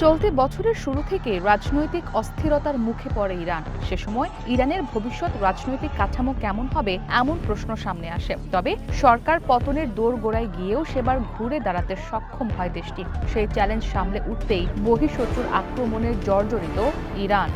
চলতি বছরের শুরু থেকে রাজনৈতিক অস্থিরতার মুখে পড়ে ইরান। সে সময় ইরানের ভবিষ্যৎ রাজনৈতিক কাঠামো কেমন হবে এমন প্রশ্ন সামনে আসে। তবে সরকার পতনের দোরগোড়ায় গিয়েও সেবার ঘুরে দাঁড়াতে সক্ষম হয় দেশটি। সেই চ্যালেঞ্জ সামলে উঠতেই বহিঃশত্রুর আক্রমণের জর্জরিত ইরান।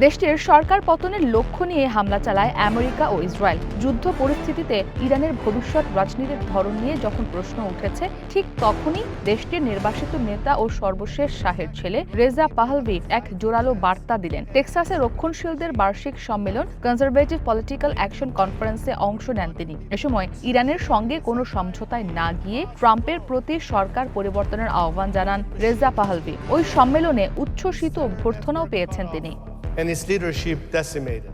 দেশটির সরকার পতনের লক্ষ্য নিয়ে হামলা চালায় আমেরিকা ও ইসরায়েল। যুদ্ধ পরিস্থিতিতে ইরানের ভবিষ্যৎ রাজনীতির ধরন নিয়ে যখন প্রশ্ন উঠেছে, ঠিক তখনই দেশটির নির্বাসিত নেতা ও সর্বশেষ শাহের ছেলে রেজা পাহলভি এক জোরালো বার্তা দিলেন। টেক্সাসে রক্ষণশীলদের বার্ষিক সম্মেলন কনজারভেটিভ পলিটিক্যাল অ্যাকশন কনফারেন্সে অংশ নেন তিনি। এ সময় ইরানের সঙ্গে কোনো সমঝোতায় না গিয়ে ট্রাম্পের প্রতি সরকার পরিবর্তনের আহ্বান জানান রেজা পাহলভি। ওই সম্মেলনে উচ্ছ্বসিত অভ্যর্থনাও পেয়েছেন তিনি। And his leadership decimated.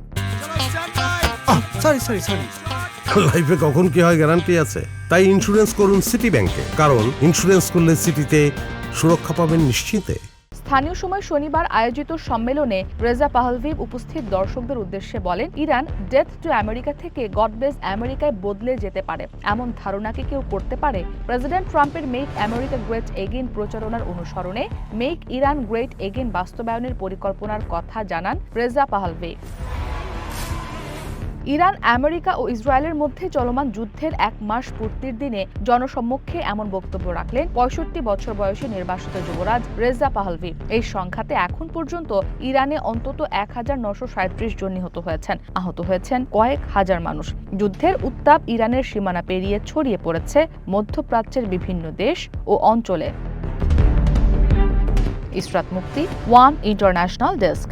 Sorry লাইফে কখন কি হয় গ্যারান্টি আছে, তাই ইন্স্যুরেন্স করুন সিটি ব্যাংকে, কারণ ইন্স্যুরেন্স করলে সিটিতে সুরক্ষা পাবেন নিশ্চিন্তে। স্থানীয় সময় শনিবার আয়োজিত সম্মেলনে রেজা পাহলভি উপস্থিত দর্শকদের উদ্দেশ্যে বলেন, ইরান ডেথ টু আমেরিকা থেকে গড ব্লেস আমেরিকায় বদলে যেতে পারে এমন ধারণা কি কেউ করতে পারে? প্রেসিডেন্ট ট্রাম্পের মেক আমেরিকা গ্রেট এগেইন প্রচারণার অনুসরণে মেক ইরান গ্রেট এগেইন বাস্তবায়নের পরিকল্পনার কথা জানান রেজা পাহলভি। ইরান, আমেরিকা ও ইসরায়েলের মধ্যে চলমান যুদ্ধের 1 মাস পূর্তির দিনে জনসম্মুখে এমন বক্তব্য রাখলেন 65 বছর বয়সী নির্বাসিত যুবরাজ রেজা পাহলভি। এই সংখ্যাতে এখন পর্যন্ত ইরানে অন্তত 1937 জন নিহত হয়েছেন, আহত হয়েছেন কয়েক হাজার মানুষ। যুদ্ধের উত্তাপ ইরানের সীমানা পেরিয়ে ছড়িয়ে পড়েছে মধ্যপ্রাচ্যের বিভিন্ন দেশ ও অঞ্চলে। ইসরাত মুক্তি, ওয়ান ইন্টারন্যাশনাল ডেস্ক।